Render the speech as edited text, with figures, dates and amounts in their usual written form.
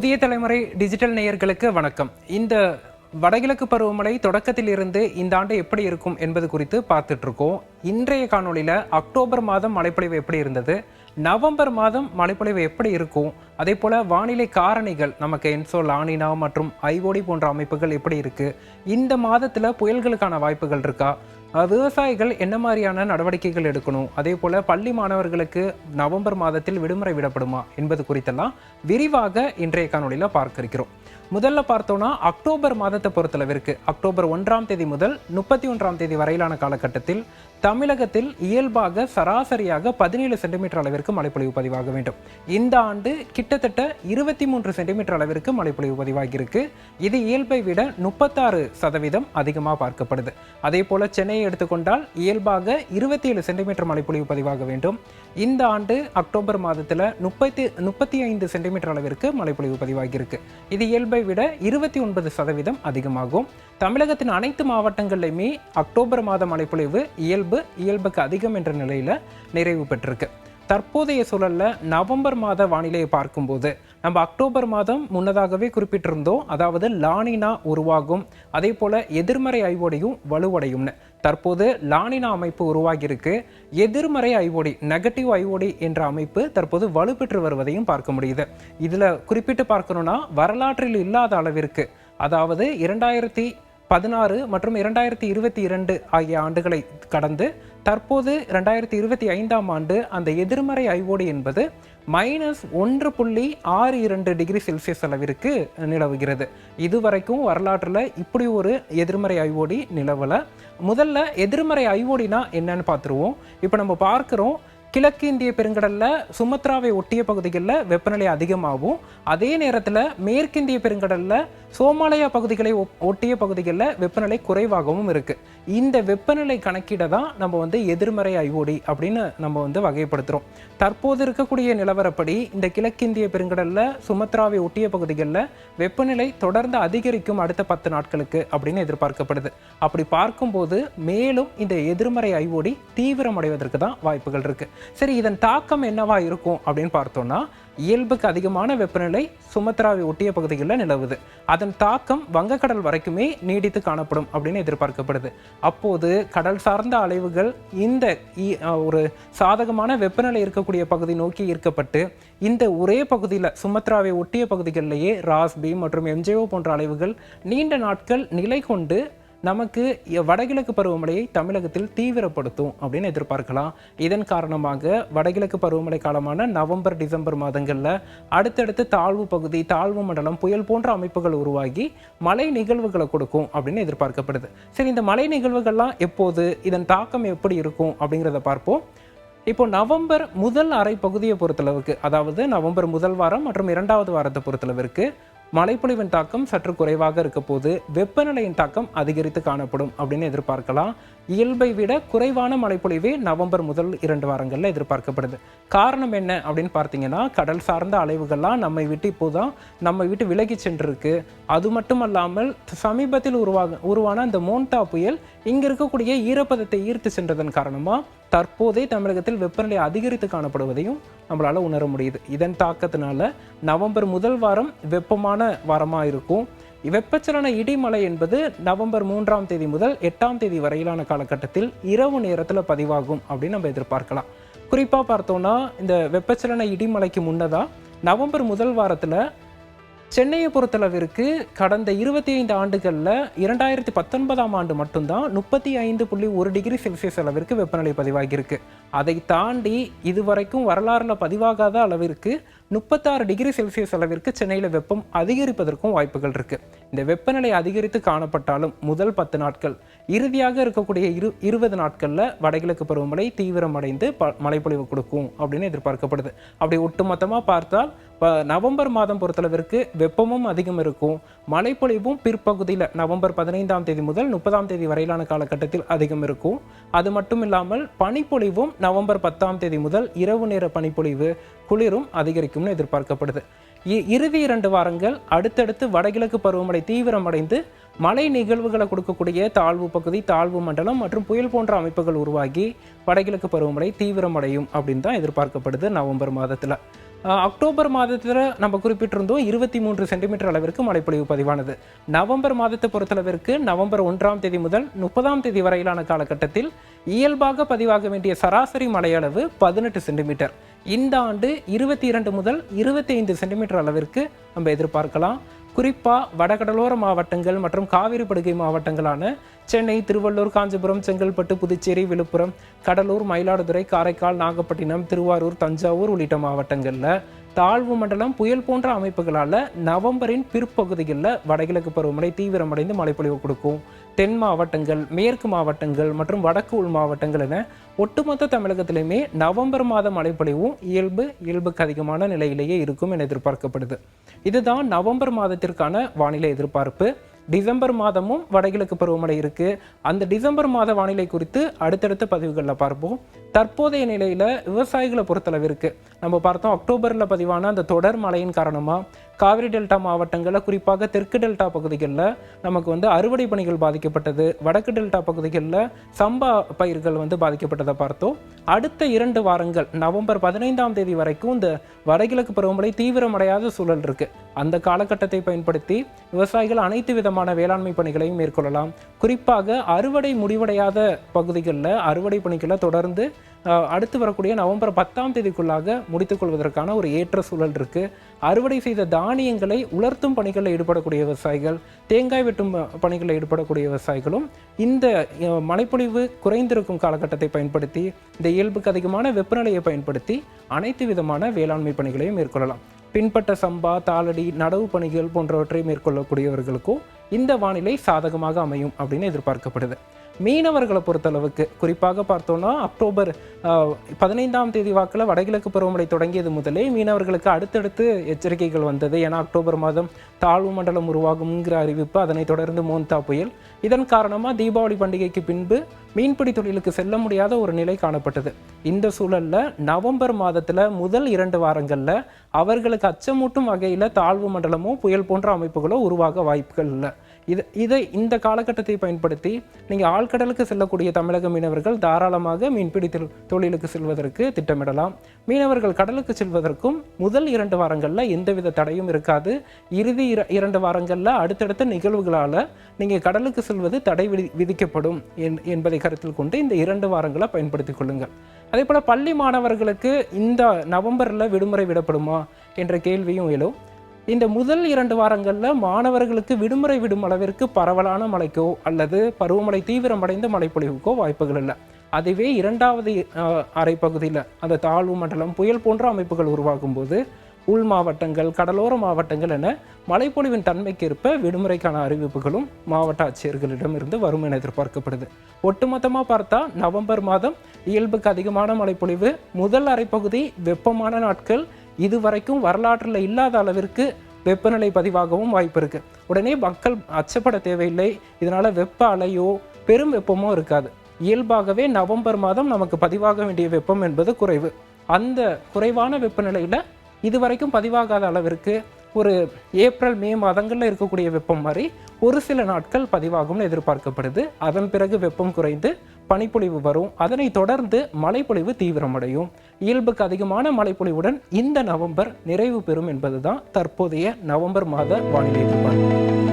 புதிய தலைமுறை டிஜிட்டல் நேயர்களுக்கு வணக்கம். இந்த வடகிழக்கு பருவமழை தொடக்கத்தில் இருந்து இந்த ஆண்டு எப்படி இருக்கும் என்பது குறித்து பார்த்துட்டு இருக்கோம். இன்றைய காணொளியில அக்டோபர் மாதம் மழைப்பொழிவு எப்படி இருந்தது, நவம்பர் மாதம் மழைப்பொழிவு எப்படி இருக்கும், அதே போல வானிலை காரணிகள் நமக்கு என்சோ, லானினா மற்றும் ஐஓடி போன்ற அமைப்புகள் எப்படி இருக்கு, இந்த மாதத்துல புயல்களுக்கான வாய்ப்புகள் இருக்கா, விவசாயிகள் என்ன மாதிரியான நடவடிக்கைகள் எடுக்கணும், அதே போல பள்ளி மாணவர்களுக்கு நவம்பர் மாதத்தில் விடுமுறை விடப்படுமா என்பது குறித்தெல்லாம் விரிவாக இன்றைய காணொளியில பார்க்க இருக்கிறோம். முதல்ல பார்த்தோம்னா அக்டோபர் மாதத்தை பொறுத்தளவிற்கு அக்டோபர் 1ஆம் தேதி முதல் 31ஆம் தேதி வரையிலான காலகட்டத்தில் தமிழகத்தில் இயல்பாக சராசரியாக 17 சென்டிமீட்டர் அளவிற்கு மழைப்பொழிவு பதிவாக வேண்டும். இந்த ஆண்டு கிட்டத்தட்ட 23 சென்டிமீட்டர் அளவிற்கு மழைப்பொழிவு பதிவாகியிருக்கு. இது இயல்பை விட 36% அதிகமாக பார்க்கப்படுது. அதே போல சென்னையை எடுத்துக்கொண்டால் இயல்பாக 27 சென்டிமீட்டர் மழைப்பொழிவு பதிவாக வேண்டும். இந்த ஆண்டு அக்டோபர் மாதத்தில் 35 சென்டிமீட்டர் அளவிற்கு மழைப்பொழிவு பதிவாகியிருக்கு. இது இயல்பை விட 29% அதிகமாகும். தமிழகத்தின் அனைத்து மாவட்டங்களிலுமே அக்டோபர் மாத மழைப்பொழிவு இயல்புக்கு அதிகம் என்ற நிலையில நிறைவு பெற்றிருக்கு. தற்போதைய சூழல்ல நவம்பர் மாத வானிலையை பார்க்கும்போது நம்ம அக்டோபர் மாதம் முன்னதாகவே குறிப்பிட்டிருந்தோம், அதாவது லானினா உருவாகும், அதே போல எதிர்மறை ஐஓடியும் வலுவடையும்னு. தற்போது லானினா அமைப்பு உருவாகி இருக்கு. எதிர்மறை ஐஓடி, நெகட்டிவ் ஐஓடி என்ற அமைப்பு தற்போது வலுப்பெற்று வருவதையும் பார்க்க முடியுது. இதுல குறிப்பிட்டு பார்க்கணும்னா வரலாற்றில் இல்லாத அளவிற்கு, அதாவது 2016 மற்றும் 2022 ஆகிய ஆண்டுகளை கடந்து தற்போது 2025ஆம் ஆண்டு அந்த எதிர்மறை ஐஓடி என்பது -1.62 டிகிரி செல்சியஸ் அளவிற்கு நிலவுகிறது. இதுவரைக்கும் வரலாற்றில் இப்படி ஒரு எதிர்மறை ஐஓடி நிலவல. முதல்ல எதிர்மறை ஐஓடினா என்னன்னு பார்த்துருவோம். இப்போ நம்ம பார்க்குறோம், கிழக்கு இந்திய பெருங்கடல்ல சுமத்ராவை ஒட்டிய பகுதிகளில் வெப்பநிலை அதிகமாகவும், அதே நேரத்தில் மேற்கிந்திய பெருங்கடல்ல சோமாலயா பகுதிகளை ஒட்டிய பகுதிகளில் வெப்பநிலை குறைவாகவும் இருக்கு. இந்த வெப்பநிலை கணக்கீட தான் நம்ம எதிர்மறை ஐஓடி அப்படின்னு நம்ம வகைப்படுத்துறோம். தற்போது இருக்கக்கூடிய நிலவரப்படி இந்த கிழக்கிந்திய பெருங்கடல்ல சுமத்ராவை ஒட்டிய பகுதிகளில் வெப்பநிலை தொடர்ந்து அதிகரிக்கும் அடுத்த 10 நாட்களுக்கு அப்படின்னு எதிர்பார்க்கப்படுது. அப்படி பார்க்கும்போது மேலும் இந்த எதிர்மறை ஐஓடி தீவிரமடைவதற்கு தான் வாய்ப்புகள் இருக்கு. சரி, இதன் தாக்கம் என்னவா இருக்கும் அப்படின்னு பார்த்தோம்னா, இயல்புக்கு அதிகமான வெப்பநிலை சுமத்ராவை ஒட்டிய பகுதிகளில் நிலவுது. அதன் தாக்கம் வங்கக்கடல் வரைக்குமே நீடித்து காணப்படும் அப்படின்னு எதிர்பார்க்கப்படுது. அப்போது கடல் சார்ந்த அலைவுகள் இந்த ஒரு சாதகமான வெப்பநிலை இருக்கக்கூடிய பகுதி நோக்கி ஈர்க்கப்பட்டு இந்த ஒரே பகுதியில் சுமத்ராவை ஒட்டிய பகுதிகளிலேயே ராஸ்பி மற்றும் எம்ஜேஓ போன்ற அலைவுகள் நீண்ட நாட்கள் நிலை கொண்டு நமக்கு வடகிழக்கு பருவமழையை தமிழகத்தில் தீவிரப்படுத்தும் அப்படின்னு எதிர்பார்க்கலாம். இதன் காரணமாக வடகிழக்கு பருவமழை காலமான நவம்பர், டிசம்பர் மாதங்களில் அடுத்தடுத்து தாழ்வு பகுதி, தாழ்வு மண்டலம், புயல் போன்ற அமைப்புகள் உருவாகி மழை நிகழ்வுகளை கொடுக்கும் அப்படின்னு எதிர்பார்க்கப்படுது. சரி, இந்த மழை நிகழ்வுகள்லாம் எப்போது, இதன் தாக்கம் எப்படி இருக்கும் அப்படிங்கிறத பார்ப்போம். இப்போ நவம்பர் முதல் அரை பகுதியை பொறுத்தளவுக்கு, அதாவது நவம்பர் முதல் வாரம் மற்றும் 2வது வாரத்தை பொறுத்தளவிற்கு மழைப்பொழிவின் தாக்கம் சற்று குறைவாக இருக்க போது வெப்பநிலையின் தாக்கம் அதிகரித்து காணப்படும் அப்படின்னு எதிர்பார்க்கலாம். இயல்பை விட குறைவான மழைப்பொழிவே நவம்பர் முதல் 2 வாரங்களில் எதிர்பார்க்கப்படுது. காரணம் என்ன அப்படின்னு பார்த்தீங்கன்னா, கடல் சார்ந்த அலைவுகள்லாம் நம்மை விட்டு விலகி சென்றிருக்கு. அது மட்டுமல்லாமல் சமீபத்தில் உருவான அந்த மோன்டா புயல் இங்க இருக்கக்கூடிய ஈரப்பதத்தை ஈர்த்து சென்றதன் காரணமா தற்போதே தமிழகத்தில் வெப்பநிலை அதிகரித்து காணப்படுவதையும் நம்மளால உணர முடியுது. இதன் தாக்கத்தினால நவம்பர் முதல் வாரம் வெப்பமான வாரமாக இருக்கும். வெப்பச்சலன இடிமழை என்பது நவம்பர் 3ஆம் தேதி முதல் 8ஆம் தேதி வரையிலான காலகட்டத்தில் இரவு நேரத்தில் பதிவாகும் அப்படின்னு நம்ம எதிர்பார்க்கலாம். குறிப்பாக பார்த்தோம்னா, இந்த வெப்பச்சலன இடிமலைக்கு முன்னதாக நவம்பர் முதல் வாரத்தில் சென்னையை பொறுத்தளவிற்கு கடந்த 25 ஆண்டுகளில் 2019ஆம் ஆண்டு மட்டும்தான் 35.1 டிகிரி செல்சியஸ் அளவிற்கு வெப்பநிலை பதிவாகியிருக்கு. அதை தாண்டி இதுவரைக்கும் வரலாறுல பதிவாகாத அளவிற்கு 36 டிகிரி செல்சியஸ் அளவிற்கு சென்னையில் வெப்பம் அதிகரிப்பதற்கும் வாய்ப்புகள் இருக்கு. இந்த வெப்பநிலை அதிகரித்து காணப்பட்டாலும் முதல் 10 நாட்கள், இறுதியாக இருக்கக்கூடிய 20 நாட்கள்ல வடகிழக்கு பருவமழை தீவிரமடைந்து மழைப்பொழிவு கொடுக்கும் அப்படின்னு எதிர்பார்க்கப்படுது. அப்படி ஒட்டுமொத்தமாக பார்த்தால் நவம்பர் மாதம் பொறுத்தளவிற்கு வெப்பமும் அதிகம் இருக்கும், மழைப்பொழிவும் பிற்பகுதியில் நவம்பர் 15ஆம் தேதி முதல் 30ஆம் தேதி வரையிலான காலகட்டத்தில் அதிகம் இருக்கும். அது மட்டும் இல்லாமல் பனிப்பொழிவும் நவம்பர் 10ஆம் தேதி முதல் இரவு நேர பனிப்பொழிவு, குளிரும் அதிகரிக்கும்னு எதிர்பார்க்கப்படுது. இறுதி 2 வாரங்கள் அடுத்தடுத்து வடகிழக்கு பருவமழை தீவிரமடைந்து மழை நிகழ்வுகளை கொடுக்கக்கூடிய தாழ்வு பகுதி, தாழ்வு மண்டலம் மற்றும் புயல் போன்ற அமைப்புகள் உருவாகி வடகிழக்கு பருவமழை தீவிரமடையும் அப்படின்னு தான் எதிர்பார்க்கப்படுது நவம்பர் மாதத்தில். அக்டோபர் மாதத்தில் நம்ம குறிப்பிட்டிருந்தோம் 23 சென்டிமீட்டர் அளவிற்கு மழைப்பொழிவு பதிவானது. நவம்பர் மாதத்தை பொறுத்தளவிற்கு நவம்பர் 1ஆம் தேதி முதல் 30ஆம் தேதி வரையிலான காலகட்டத்தில் இயல்பாக பதிவாக வேண்டிய சராசரி மழையளவு 18 சென்டிமீட்டர். இந்த ஆண்டு 22 முதல் 25 சென்டிமீட்டர் அளவிற்கு நம்ம எதிர்பார்க்கலாம். குறிப்பாக வடகடலோர மாவட்டங்கள் மற்றும் காவிரி படுகை மாவட்டங்களான சென்னை, திருவள்ளூர், காஞ்சிபுரம், செங்கல்பட்டு, புதுச்சேரி, விழுப்புரம், கடலூர், மயிலாடுதுறை, காரைக்கால், நாகப்பட்டினம், திருவாரூர், தஞ்சாவூர் உள்ளிட்ட மாவட்டங்களில் தாழ்வு மண்டலம் புயல் போன்ற அமைப்புகளால் நவம்பரின் பிற்பகுதிகளில் வடகிழக்கு பருவமழை தீவிரமடைந்து மழைப்பொழிவு கொடுக்கும். தென் மாவட்டங்கள், மேற்கு மாவட்டங்கள் மற்றும் வடக்கு உள் மாவட்டங்கள் என ஒட்டுமொத்த தமிழகத்திலுமே நவம்பர் மாத மழைப்பொழிவும் இயல்புக்கு அதிகமான நிலையிலேயே இருக்கும் என எதிர்பார்க்கப்படுது. இதுதான் நவம்பர் மாதத்திற்கான வானிலை எதிர்பார்ப்பு. டிசம்பர் மாதமும் வடகிழக்கு பருவமழை இருக்கு. அந்த டிசம்பர் மாத வானிலை குறித்து அடுத்தடுத்த பதிவுகளில் பார்ப்போம். தற்போதைய நிலையில விவசாயிகளை பொறுத்தளவிற்கு நம்ம பார்த்தோம், அக்டோபரில் பதிவான அந்த தொடர் மழையின் காரணமாக காவிரி டெல்டா மாவட்டங்களில் குறிப்பாக தெற்கு டெல்டா பகுதிகளில் நமக்கு அறுவடை பணிகள் பாதிக்கப்பட்டது. வடக்கு டெல்டா பகுதிகளில் சம்பா பயிர்கள் பாதிக்கப்பட்டதை பார்த்தோம். அடுத்த 2 வாரங்கள் நவம்பர் 15ஆம் தேதி வரைக்கும் இந்த வடகிழக்கு பருவமழை தீவிரமடையாத சூழல் இருக்கு. அந்த காலகட்டத்தை பயன்படுத்தி விவசாயிகள் அனைத்து விதமான வேளாண்மை பணிகளையும் மேற்கொள்ளலாம். குறிப்பாக அறுவடை முடிவடையாத பகுதிகளில் அறுவடை பணிகளை தொடர்ந்து அடுத்து வரக்கூடிய நவம்பர் 10ஆம் தேதிக்குள்ளாக முடித்துக் கொள்வதற்கான ஒரு ஏற்ற சூழல் இருக்கு. அறுவடை செய்த தானியங்களை உலர்த்தும் பணிகளில் ஈடுபடக்கூடிய விவசாயிகள், தேங்காய் வெட்டும் பணிகளில் ஈடுபடக்கூடிய விவசாயிகளும் இந்த மழைப்பொழிவு குறைந்திருக்கும் காலகட்டத்தை பயன்படுத்தி, இந்த இயல்புக்கு அதிகமான வெப்பநிலையை பயன்படுத்தி அனைத்து விதமான வேளாண்மை பணிகளையும் மேற்கொள்ளலாம். பின்பட்ட சம்பா, தாளடி, நடவு பணிகள் போன்றவற்றை மேற்கொள்ளக்கூடியவர்களுக்கும் இந்த வானிலை சாதகமாக அமையும் அப்படின்னு எதிர்பார்க்கப்படுது. மீனவர்களை பொறுத்தளவுக்கு குறிப்பாக பார்த்தோம்னா அக்டோபர் 15ஆம் தேதி வாக்கில் வடகிழக்கு பருவமழை தொடங்கியது முதலே மீனவர்களுக்கு அடுத்தடுத்து எச்சரிக்கைகள் வந்தது. ஏன்னா அக்டோபர் மாதம் தாழ்வு மண்டலம் உருவாகும்ங்கிற அறிவிப்பு, அதனைத் தொடர்ந்து மோந்தா புயல். இதன் காரணமாக தீபாவளி பண்டிகைக்கு பின்பு மீன்பிடி தொழிலுக்கு செல்ல முடியாத ஒரு நிலை காணப்பட்டது. இந்த சூழலில் நவம்பர் மாதத்தில் முதல் 2 வாரங்களில் அவர்களுக்கு அச்சமூட்டும் வகையில் தாழ்வு மண்டலமோ புயல் போன்ற அமைப்புகளோ உருவாக வாய்ப்புகள் இல்லை. இந்த காலகட்டத்தை பயன்படுத்தி நீங்கள் ஆழ்கடலுக்கு செல்லக்கூடிய தமிழக மீனவர்கள் தாராளமாக மீன்பிடி தொழிலுக்கு செல்வதற்கு திட்டமிடலாம். மீனவர்கள் கடலுக்கு செல்வதற்கும் முதல் 2 வாரங்களில் எந்தவித தடையும் இருக்காது. இறுதி 2 வாரங்களில் அடுத்தடுத்த நிகழ்வுகளால் நீங்கள் கடலுக்கு செல்வது தடை விதிக்கப்படும் என்பதை கருத்தில் கொண்டு இந்த 2 வாரங்களை பயன்படுத்திக் கொள்ளுங்கள். அதே போல் பள்ளி மாணவர்களுக்கு இந்த நவம்பரில் விடுமுறை விடப்படுமா என்ற கேள்வியும் எழும். இந்த முதல் 2 வாரங்களில் மாணவர்களுக்கு விடுமுறை விடும் அளவிற்கு பரவலான மழைக்கோ அல்லது பருவமழை தீவிரமடைந்த மழைப்பொழிவுக்கோ வாய்ப்புகள் இல்லை. அதுவே 2வது அரை பகுதியில் அந்த தாழ்வு மண்டலம் புயல் போன்ற அமைப்புகள் உருவாகும் போது உள் மாவட்டங்கள், கடலோர மாவட்டங்கள் என மழைப்பொழிவின் தன்மைக்கேற்ப விடுமுறைக்கான அறிவிப்புகளும் மாவட்ட ஆட்சியர்களிடம் இருந்து வரும் என எதிர்பார்க்கப்படுது. ஒட்டுமொத்தமாக பார்த்தா நவம்பர் மாதம் இயல்புக்கு அதிகமான மழைப்பொழிவு, முதல் அரைப்பகுதி வெப்பமான நாட்கள், இதுவரைக்கும் வரலாற்றில் இல்லாத அளவிற்கு வெப்பநிலை பதிவாகவும் வாய்ப்பு இருக்கு. உடனே மக்கள் அச்சப்பட தேவையில்லை. இதனால வெப்ப அலையோ பெரும் வெப்பமோ இருக்காது. இயல்பாகவே நவம்பர் மாதம் நமக்கு பதிவாக வேண்டிய வெப்பம் என்பது குறைவு. அந்த குறைவான வெப்பநிலையில இதுவரைக்கும் பதிவாகாத அளவிற்கு ஒரு ஏப்ரல், மே மாதங்களில் இருக்கக்கூடிய வெப்பம் மாதிரி ஒரு சில நாட்கள் பதிவாகும்னு எதிர்பார்க்கப்படுது. அதன் பிறகு வெப்பம் குறைந்து பனிப்பொழிவு வரும். அதனை தொடர்ந்து மழைப்பொழிவு தீவிரமடையும். இயல்புக்கு அதிகமான மழைப்பொழிவுடன் இந்த நவம்பர் நிறைவு பெறும் என்பதுதான் தற்போதைய நவம்பர் மாத வானிலை எதிர்பார்ப்பு.